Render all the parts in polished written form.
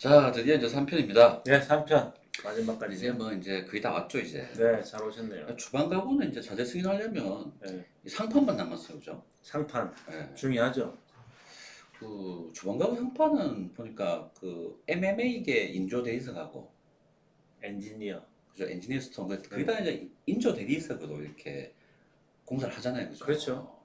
자, 드디어 이제 3편입니다. 네, 3편 마지막까지. 이제 뭐 이제 거의 다 왔죠, 이제. 네, 잘 오셨네요. 주방 가구는 이제 자재 승인하려면 네, 이 상판만 남았어요, 그죠? 상판 예. 중요하죠. 그 주방 가구 상판은 보니까 그 MMA계 인조 데이서가고, 엔지니어. 그죠? 엔지니어 스톤, 거기다 이제 인조 데이서도 이렇게 공사를 하잖아요, 그죠? 그렇죠.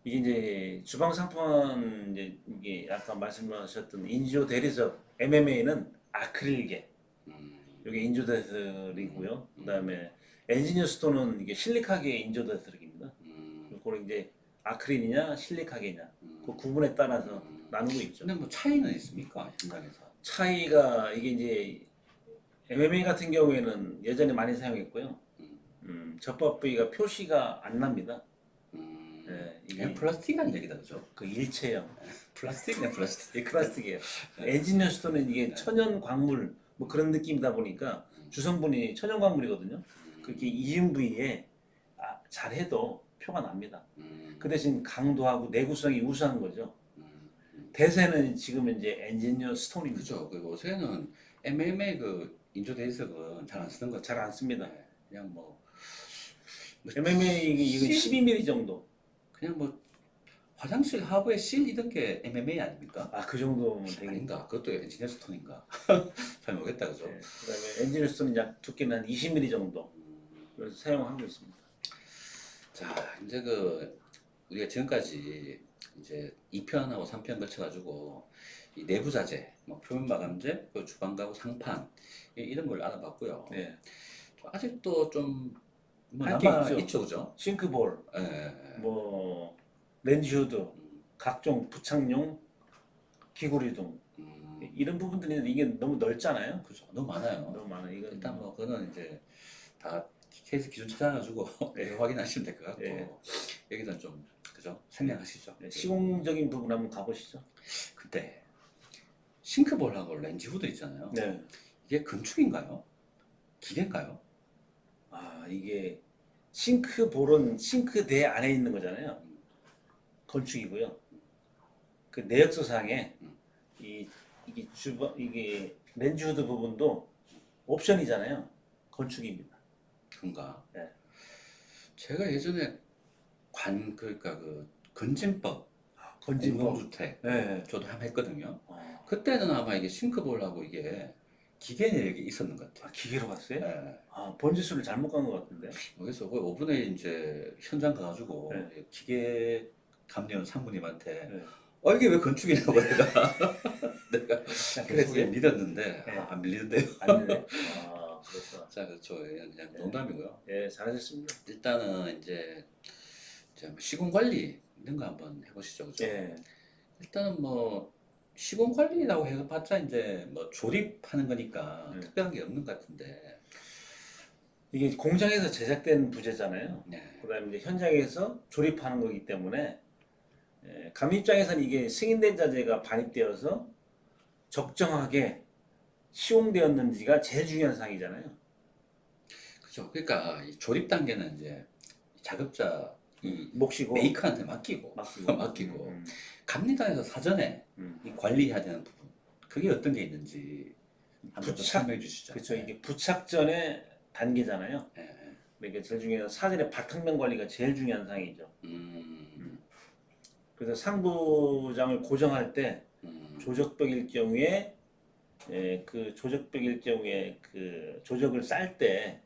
이게 이제 주방 상판 이게 아까 말씀하셨던 인조 대리석 MMA는 아크릴계. 음, 이게 인조 대리석이고요. 그다음에 엔지니어 스톤은 이게 실리카계 인조 대리석입니다. 그걸 이제 아크릴이냐 실리카계냐 그 구분에 따라서 나누고 있죠. 근데 뭐 차이는 있습니까, 현장에서? 차이가 이게 이제 MMA 같은 경우에는 예전에 많이 사용했고요. 접합 부위가 표시가 안 납니다. 네, 이게 플라스틱이라는 얘기다, 그죠? 그 일체형 플라스틱이네, 플라스틱. 플라스틱이에요. 엔지니어 스톤은 이게 천연 광물 뭐 그런 느낌이다 보니까 주성분이 천연 광물이거든요. 그렇게 이중 부위에 잘해도 표가 납니다. 그 대신 강도하고 내구성이 우수한 거죠. 대세는 지금 이제 엔지니어 스톤입니다. 그죠. 그 요새는 MMA 그 인조 데이석은 잘 안 쓰는 거 잘 안 씁니다. 네. 그냥 뭐 MMA 이건 12mm 정도. 그냥 뭐 화장실 하부에 실 이런 게 MMA 아닙니까? 그 정도면 되겠다. 아닌가? 그것도 엔지니어 스톤인가? 잘 모르겠다, 그죠? 네, 그다음에 엔지니어 스톤은 약 두께는 한 20mm 정도. 그래서 사용하고 있습니다. 자, 이제 그 우리가 지금까지 이제 2편하고 3편 거쳐가지고 이 내부 자재, 뭐 표면 마감재, 그 주방 가구 상판 이런 걸 알아봤고요. 네. 아직도 좀 뭐 할게 남아 있죠. 있죠, 그죠? 싱크볼, 예. 뭐 렌즈 후드, 각종 부착용 기구리 등 이런 부분들이 이게 너무 넓잖아요. 그죠. 너무 많아요. 너무 많아. 이건 일단 뭐 그거는 이제 다 케이스 기준 찾아가지고 네. 확인하시면 될 것 같고 네. 여기는 좀 그죠? 생략하시죠. 네, 시공적인 부분 한번 가보시죠. 그때 싱크볼하고 렌즈 후드 있잖아요. 네. 이게 건축인가요? 기계인가요? 이게 싱크볼은 싱크대 안에 있는 거잖아요. 건축이고요. 그 내역서상에 이게 렌즈 후드 부분도 옵션이잖아요. 건축입니다. 그런가? 네. 제가 예전에 그러니까 그 건진법, 건진법. 공동주택 네. 저도 한번 했거든요. 그때는 아마 이게 싱크볼하고 이게 기계 내역이 있었는 것 같아요. 기계로 갔어요? 네. 번지수를 잘못 간 것 같은데. 그래서 거의 5분에 이제 현장 가가지고 네. 기계 감리원 상무님한테 네. 이게 왜 건축이냐고 내가 그래서 그랬어요? 믿었는데 네. 안 밀리는데요. 아니네. 그렇구나. 자, 그렇죠. 그냥 농담이고요. 예, 잘하셨습니다. 일단은 이제 뭐 시공 관리 이런 거 한번 해보시죠, 그죠? 예. 일단은 뭐 시공 관리라고 해봤자 이제 뭐 조립하는 거니까 네. 특별한 게 없는 것 같은데. 이게 공장에서 제작된 부재잖아요. 네. 그다음에 이제 현장에서 조립하는 거기 때문에 감 입장에서는 이게 승인된 자재가 반입되어서 적정하게 시공되었는지가 제일 중요한 사항이잖아요. 그죠. 그러니까 이 조립 단계는 이제 작업자 이 몫이고 메이커한테 맡기고 맡기고 감리단에서 사전에 이 관리해야 되는 부분 그게 어떤 게 있는지 한번 좀 설명해 주시죠. 그렇죠. 이게 부착 전의 단계잖아요. 네. 그러니까 제일 중요한 사전에 바탕면 관리가 제일 중요한 사항이죠. 그래서 상부장을 고정할 때 조적벽일 경우에 그 조적벽일 경우에 그 조적을 쌀 때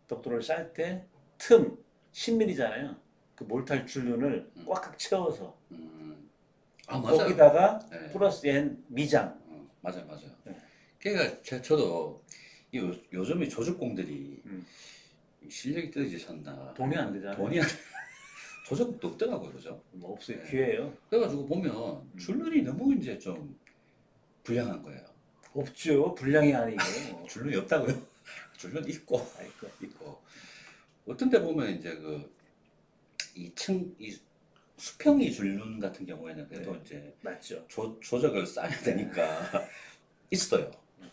벽돌을 쌀 때 틈 10mm잖아요. 그 몰탈 줄눈을 꽉꽉 채워서 맞아요. 거기다가 네. 플러스 N 미장. 맞아요. 네. 그러니까 저도 요즘에 조직공들이 실력이 떨어지셨나 돈이 안 되잖아요. 돈이 안 조직도 없더라고요, 그죠? 뭐 없어요. 네. 기회예요. 그래가지고 보면 줄눈이 너무 이제 좀 불량한 거예요. 없죠. 불량이 아니고. 줄눈이 없다고요? 줄눈 있고 있고 어떤 데 보면 이제 이 수평이 줄눈 같은 경우에는 그래도 네. 이제 맞죠. 조적을 쌓아야 되니까 있어요.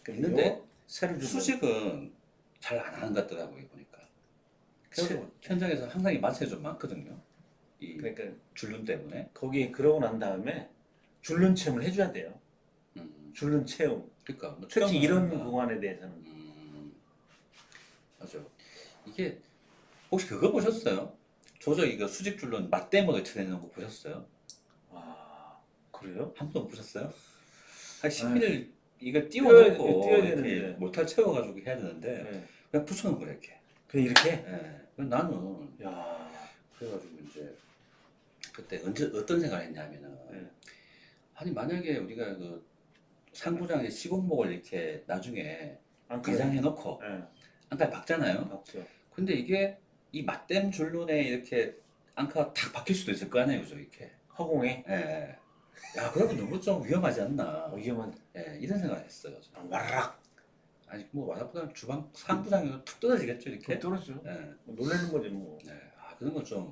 있는데 새를 주고. 수직은 잘 안 하는 것 같더라고요, 보니까. 그래서 현장에서 항상 이 맛이 좀 많거든요. 이 그러니까 줄눈 때문에. 거기에 그러고 난 다음에 줄눈 체험을 해줘야 돼요. 줄눈 채움. 그러니까 뭐 특히 이런 뭐, 공간에 대해서는. 맞아. 이게 혹시 그거 보셨어요? 조적 이거 수직 줄눈 맞대목에 쳐내는 거 보셨어요? 아, 그래요? 한 번도 못 보셨어요? 한 아, 10일 이거 띄워야 띄워놓고 이렇게 되는데. 모탈 채워가지고 해야 되는데 네. 그냥 붙여놓은 거야 이렇게. 그냥 이렇게? 예. 그래서 나는 야, 그래가지고 이제 그때 언제 어떤 생각을 했냐면은 네. 아니 만약에 우리가 그 상부장의 시공목을 이렇게 나중에 앙카레. 이장해놓고 네. 앙카에 박잖아요. 맞죠. 근데 이게 이 맞댐 줄눈에 이렇게 앙카가 탁 박힐 수도 있을 거 아니에요, 그죠? 이렇게. 허공에 예. 야, 그러면 너무 좀 위험하지 않나. 위험한 예, 이런 생각을 했어요. 저는. 와락 아니, 뭐, 와다보다 주방, 상부장이 툭 떨어지겠죠, 이렇게? 떨어져. 예. 놀라는 거지 뭐. 네. 아, 그런 건 좀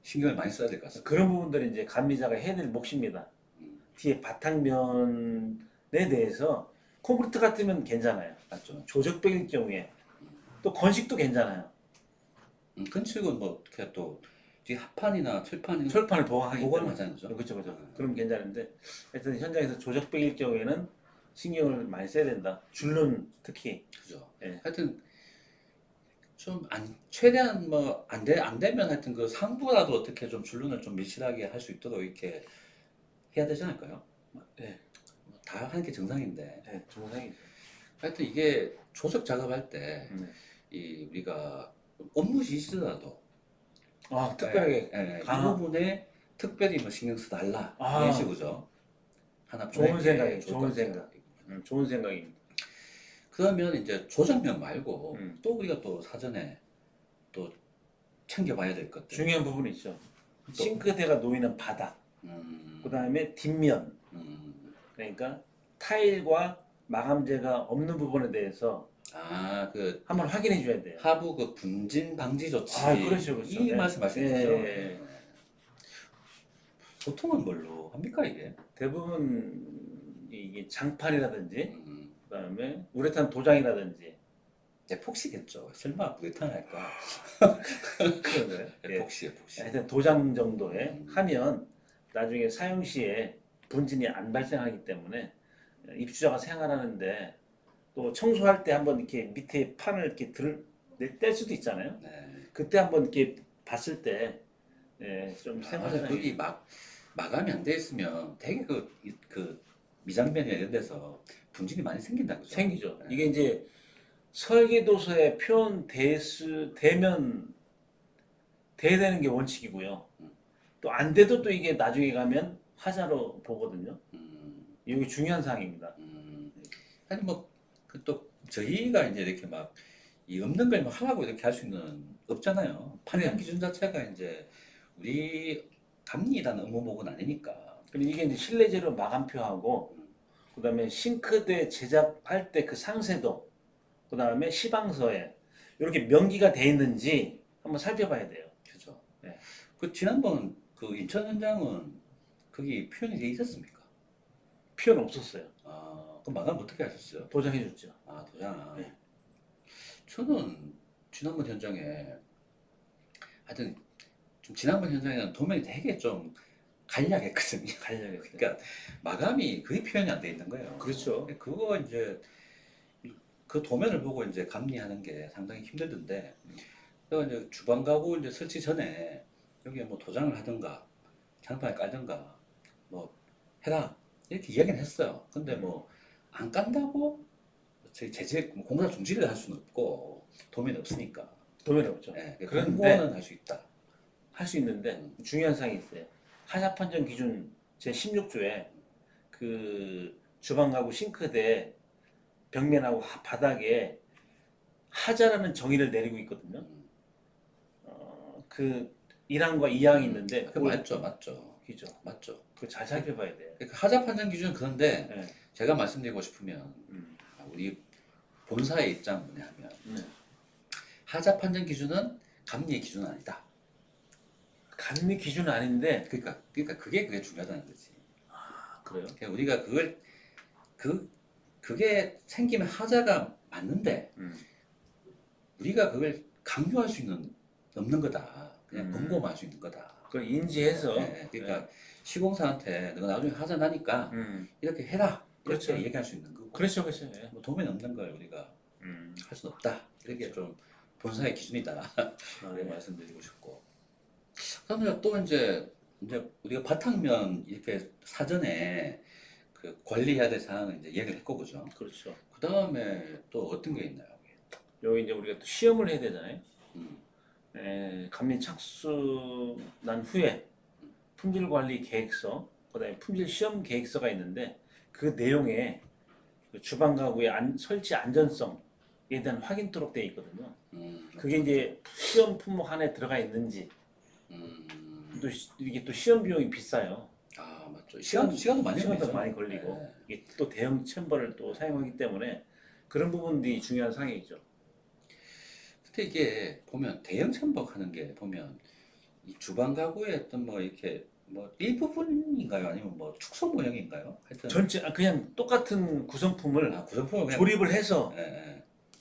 신경을 많이 써야 될 것 같습니다. 그런 부분들이 이제 감리자가 해야 될 몫입니다. 음, 뒤에 바탕면에 대해서 콘크리트 같으면 괜찮아요. 맞죠. 조적벽일 경우에 또 건식도 괜찮아요. 건축은 뭐, 이렇게 또, 뒤에 합판이나 철판이 철판을 보강하기 보강 때문에. 하잖아요, 그죠? 그렇죠, 그렇죠. 그럼 괜찮은데 하여튼 현장에서 조적벽일 경우에는 신경을 많이 써야 된다. 줄눈 특히. 그죠. 예. 하여튼, 좀, 최대한 뭐, 안 되면 하여튼 그 상부라도 어떻게 좀 줄눈을 좀 밀실하게 할 수 있도록 이렇게 해야 되지 않을까요? 네, 다 하는 게 정상인데. 네, 정상이죠. 하여튼 이게 조적 작업할 때, 네. 우리가 업무 지시더라도, 아, 특별하게 이 강화. 부분에 특별히 뭐 신경 써달라. 아. 이런 식으로죠. 하나 좋은 보내는 게 생각이에요. 좋을 좋은 것 같아요. 생각. 좋은 생각입니다. 그러면 이제 조정명 말고 음. 또 우리가 또 사전에 또 챙겨봐야 될 것들. 중요한 부분이 있죠. 또. 싱크대가 놓이는 바닥, 그 다음에 뒷면, 그러니까 타일과 마감재가 없는 부분에 대해서 그 한번 확인해 줘야 돼요. 하부 그 분진 방지 조치. 아, 그렇죠, 그렇죠. 이 네. 말씀하시는 예, 거죠. 예, 예. 보통은 뭘로 합니까 이게? 대부분 이게 장판이라든지, 음, 그 다음에 우레탄 도장이라든지, 에폭시겠죠. 설마 우레탄 할까? 그런 거예요. 예. 에폭시. 하여튼 도장 정도에 음. 하면 나중에 사용 시에 분진이 안 발생하기 때문에 입주자가 생활하는데 또 청소할 때 한번 이렇게 밑에 판을 이렇게 뗄 수도 있잖아요. 네. 그때 한번 이렇게 봤을 때 좀 맞아요. 생활하는 거기 마감이 안 돼 있으면 되게 그 미장변이나 이런 데서 분진이 많이 생긴다 그죠? 생기죠. 네. 이게 이제 설계도서의 표현 대면 돼야 되는 게 원칙이고요. 또 안 돼도 또 이게 나중에 가면 화자로 보거든요. 이게 중요한 사항입니다. 아니 또 저희가 이제 이렇게 막 이 없는 걸 막 하라고 이렇게 할 수 있는 없잖아요. 판단 기준 자체가 이제 우리 감리라는 업무목은 아니니까. 그리고 이게 이제 실내재료 마감표하고 그다음에 싱크대 제작할 때 그 상세도 그다음에 시방서에 이렇게 명기가 돼 있는지 한번 살펴봐야 돼요. 그죠. 네. 그 지난번 그 인천 현장은 거기 표현이 돼 있었습니까? 표현 없었어요. 그럼 마감 어떻게 하셨어요? 도장해줬죠. 도장. 네. 저는 지난번 현장에 하여튼 좀 지난번 현장에는 도면이 되게 좀 간략했거든요. 간략했어요. 그러니까 마감이 그게 표현이 안 돼 있는 거예요. 그렇죠. 그거 이제 그 도면을 보고 이제 감리하는 게 상당히 힘들던데, 그래서 이제 주방 가구 이제 설치 전에 여기에 뭐 도장을 하든가 장판을 깔든가 뭐 해라 이렇게 이야기는 했어요. 근데 뭐 안 깐다고 저희 공사 중지를 할 수는 없고 도면이 없으니까. 도면이 없죠. 네, 그런데 공고는 할 수 있다. 할 수 있는데 중요한 사항이 있어요. 하자 판정 기준 제 16조에 그 주방 가구 싱크대 벽면하고 바닥에 하자라는 정의를 내리고 있거든요. 그 1항과 2항이 있는데 그 맞죠. 기죠. 맞죠. 그거 잘 살펴봐야 돼요. 그러니까 하자 판정 기준은 그런데 네. 제가 말씀드리고 싶으면 우리 본사의 입장 뭐냐면 하자 판정 기준은 감리의 기준은 아니다. 감리 기준은 아닌데 그러니까 그게 중요하다는 거지. 그래요? 그러니까 우리가 그게 생기면 하자가 맞는데 우리가 그걸 강요할 수 있는 없는 거다. 그냥 권고만 할 수 있는 거다. 그걸 인지해서 그러니까 시공사한테 너가 나중에 하자 나니까 이렇게 해라. 이렇게 그렇죠. 얘기할 수 있는 거고 그렇죠, 그렇죠. 예. 뭐 도움이 없는 걸 우리가 음. 할 수는 없다. 이렇게 좀 본사의 기준이다. 아, 이렇게 예. 말씀드리고 싶고. 그러면 또 이제 우리가 바탕면 이렇게 사전에 그 관리해야 될 사항을 이제 얘기를 했고 그죠? 그렇죠. 그 다음에 또 어떤 게 있나요? 여기 이제 우리가 또 시험을 해야 되잖아요. 음, 감리 착수난 후에 품질 관리 계획서, 그다음에 품질 시험 계획서가 있는데 그 내용에 그 주방 가구의 설치 안전성에 대한 확인토록 되어 있거든요. 그게 이제 시험 품목 안에 들어가 있는지 또 이게 또 시험 비용이 비싸요. 아 맞죠. 시간도 많이 시간도 걸리죠. 많이 걸리고 네. 이게 또 대형 챔버를 또 사용하기 때문에 그런 부분들이 중요한 사항이죠. 근데 이게 보면 대형 챔버 하는 게 보면 이 주방 가구의 어떤 뭐 이렇게 뭐 일부분인가요? 아니면 뭐 축소 모형인가요? 하여튼 전체 그냥 똑같은 구성품을 구성품을 그냥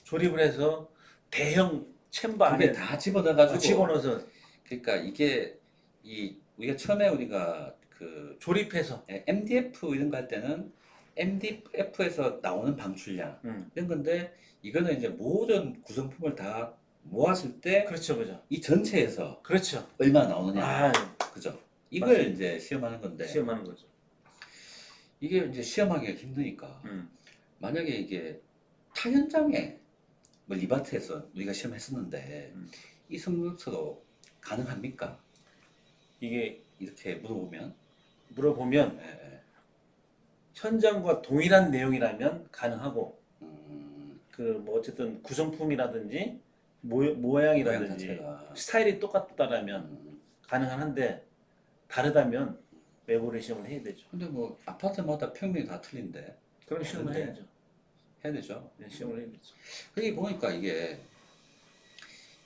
조립을 해서 대형 챔버 그게 안에 다 집어넣어가지고 집어넣어서 그러니까 이게 이 우리가 처음에 우리가 그 조립해서 MDF 이런 거 할 때는 MDF에서 나오는 방출량 이런 건데 이거는 이제 모든 구성품을 다 모았을 때 그렇죠, 그죠. 이 전체에서 그렇죠. 얼마 나오느냐 아, 그죠? 이걸 맞습니다. 이제 시험하는 건데 시험하는 거죠. 이게 이제 시험하기가 힘드니까 음. 만약에 이게 타 현장에 뭐 리바트에서 우리가 시험했었는데 이 성능서도 가능합니까? 이게 이렇게 물어보면 물어보면 예, 예. 현장과 동일한 내용이라면 가능하고 그 뭐 어쨌든 구성품이라든지 모양 모양이라든지 자체가 스타일이 똑같다라면 음, 가능은 한데 다르다면 외부를 시험을 해야 되죠. 근데 뭐 아파트마다 평면이 다 틀린데 그럼 시험을 다른데 해야죠. 해야 되죠. 네, 시험을 해야 되죠. 그게 보니까 이게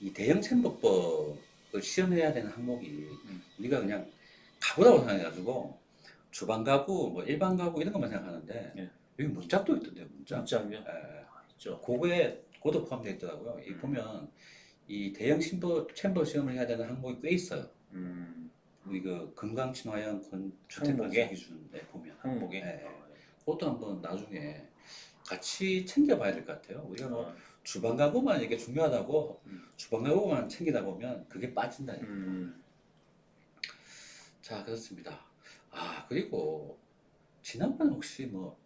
이 대형 챔버법을 시험해야 되는 항목이 우리가 그냥 가구라고 생각해가지고 주방 가구, 뭐 일반 가구 이런 것만 생각하는데 예. 여기 문짝도 있던데요, 문짝. 문짝요? 예. 있죠. 그거도 포함되어 있더라고요. 이 보면 이 대형 챔버 시험을 해야 되는 항목이 꽤 있어요. 우리 그 건강 친화형 주택 항목에? 건설 기준에 보면. 항목에. 예. 그것도 한번 나중에 같이 챙겨봐야 될 것 같아요. 우리가 뭐 주방 가구만 이게 중요하다고 주방 가구만 챙기다 보면 그게 빠진다. 자, 그렇습니다. 아, 그리고 지난번에 혹시 뭐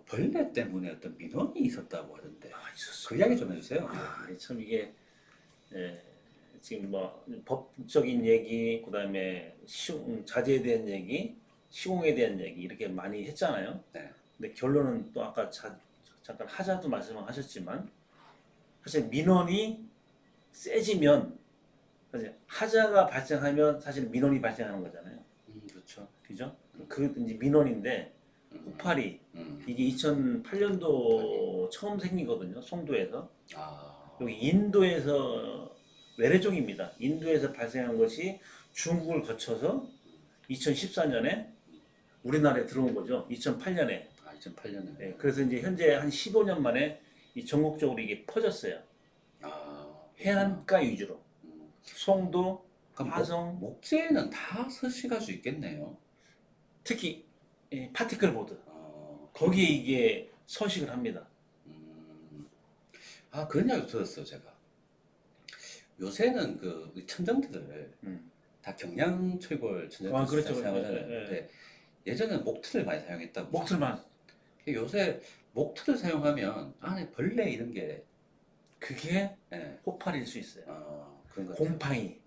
벌레 때문에 어떤 민원이 있었다고 하던데 있었어요. 그 이야기 좀 해주세요. 참 이게 지금 뭐 법적인 얘기, 그다음에 자재에 대한 얘기, 시공에 대한 얘기 이렇게 많이 했잖아요. 네. 근데 결론은 또 아까 잠깐 하자도 말씀하셨지만 사실 민원이 세지면 사실 하자가 발생하면 사실 민원이 발생하는 거잖아요. 그렇죠. 그죠? 그 이제 민원인데 우파리 이게 2008년도 처음 생기거든요. 송도에서. 여기 인도에서 외래종입니다. 인도에서 발생한 것이 중국을 거쳐서 2014년에 우리나라에 들어온 거죠. 2008년에. 2008년에. 네, 그래서 이제 현재 한 15년 만에 이 전국적으로 이게 퍼졌어요. 해안가 위주로. 송도, 화성, 목재는 다 서식할 수 있겠네요. 특히 파티클 보드. 거기에 이게 서식을 합니다. 그런 이야기 들었어요, 제가. 요새는 그 천정틀을 다 경량 철골 천정틀 그렇죠. 사용하잖아요. 근데 예전에는 목틀을 많이 사용했다고. 목틀만. 요새 목틀을 사용하면 안에 벌레 이런 게 그게 폭발일 수 있어요. 그런 것 곰팡이.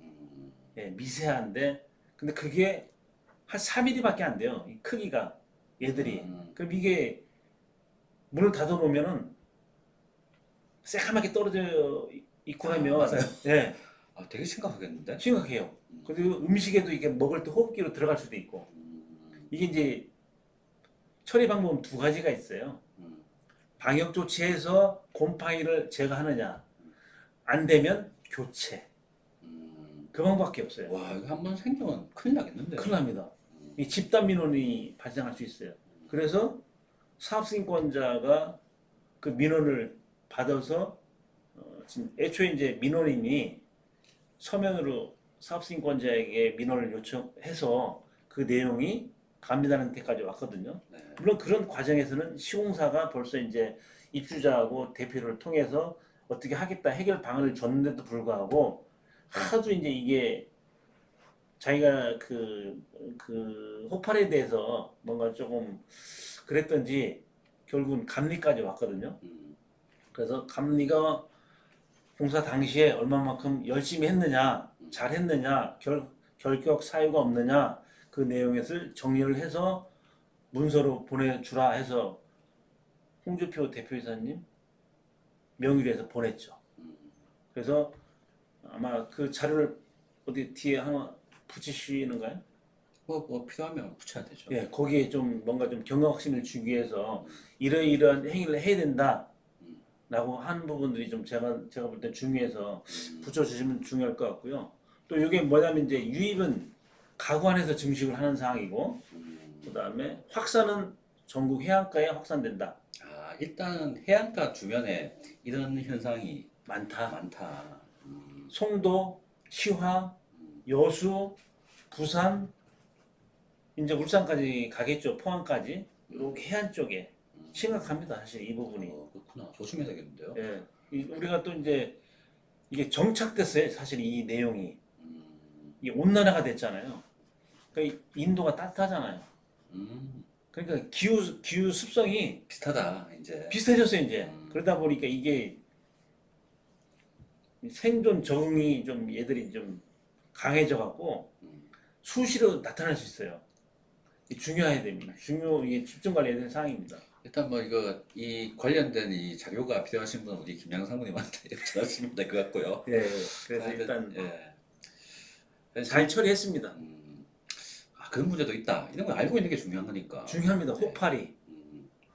미세한데 근데 그게 한 4mm밖에 안 돼요. 이 크기가 얘들이. 그럼 이게 문을 닫아 놓으면은 새카맣게 떨어져 있고 나면 맞아요. 예. 되게 심각하겠는데? 심각해요. 그리고 음식에도 이게 먹을 때 호흡기로 들어갈 수도 있고. 이게 이제 처리 방법은 두 가지가 있어요. 방역 조치해서 곰팡이를 제거하느냐, 안 되면 교체. 그 방법밖에 없어요. 와, 이거 한번 생기면 큰일 나겠는데요? 큰일 납니다. 이 집단 민원이 발생할 수 있어요. 그래서 사업승인권자가 그 민원을 받아서 지금 애초에 이제 민원인이 서면으로 사업승인권자에게 민원을 요청해서 그 내용이 갑니다는 데까지 왔거든요. 네. 물론 그런 과정에서는 시공사가 벌써 이제 입주자하고 대표를 통해서 어떻게 하겠다 해결 방안을 줬는데도 불구하고 하도 이제 이게 자기가 그 호팔에 대해서 뭔가 조금 그랬던지 결국은 감리까지 왔거든요. 그래서 감리가 공사 당시에 얼마만큼 열심히 했느냐, 잘했느냐, 결격 사유가 없느냐 그 내용을 정리를 해서 문서로 보내주라 해서 홍준표 대표이사님 명의로 해서 보냈죠. 그래서 아마 그 자료를 어디 뒤에 하나 붙이시는가요? 뭐 필요하면 붙여야 되죠. 예, 거기에 좀 뭔가 좀 경각심을 주기 위해서 이러이러한 행위를 해야 된다라고 하는 부분들이 좀 제가 볼 때 중요해서 붙여주시면 중요할 것 같고요. 또 이게 뭐냐면 이제 유입은 가구안에서 증식을 하는 상황이고, 그 다음에 확산은 전국 해안가에 확산된다. 아, 일단은 해안가 주변에 이런 현상이 많다. 많다. 송도, 시화, 여수, 부산, 이제 울산까지 가겠죠. 포항까지. 이렇게 해안 쪽에 심각합니다. 사실 이 부분이. 그렇구나. 조심해야 되겠는데요. 예. 우리가 또 이제 이게 정착됐어요. 사실 이 내용이. 이게 온난화가 됐잖아요. 그러니까 인도가 따뜻하잖아요. 그러니까 기후 습성이 비슷하다 이제. 비슷해졌어요, 이제. 그러다 보니까 이게 생존 적응이 좀 얘들이 좀 강해져 갖고 수시로 나타날 수 있어요. 중요해야 됩니다. 이게 집중 관리해야 되는 사항입니다. 일단 뭐 이거 이 관련된 이 자료가 필요하신 분은 우리 김양 상무님한테 전하시면 될 것 같고요. 예. 그래서 하여튼, 일단 예. 잘 처리했습니다. 아, 그런 문제도 있다. 이런 걸 알고 있는 게 중요한 거니까. 중요합니다. 네. 혹파리.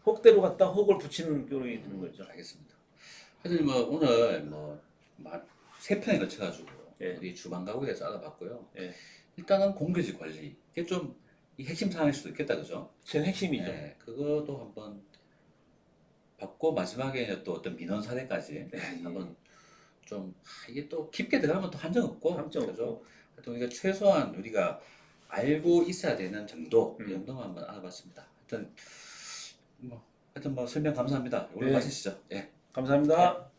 혹대로 갔다 혹을 붙이는 꼴이 되는 거죠. 알겠습니다. 하여튼 뭐 오늘 뭐 세 편에 걸쳐가지고 예. 우리 주방 가구에 대해서 알아봤고요. 예. 일단은 공개지 관리. 이게 좀 이 핵심 사항일 수도 있겠다, 그죠? 제일 핵심이죠. 네, 그것도 한번 받고 마지막에 또 어떤 민원 사례까지 네. 한번 좀 이게 또 깊게 들어가면 또 한정 없고, 함정 그죠? 없고. 하여튼 우리가 최소한 우리가 알고 있어야 되는 정도 이 음. 정도만 한번 알아봤습니다. 하여튼 뭐 설명 감사합니다. 오늘 네. 마치시죠. 예. 감사합니다.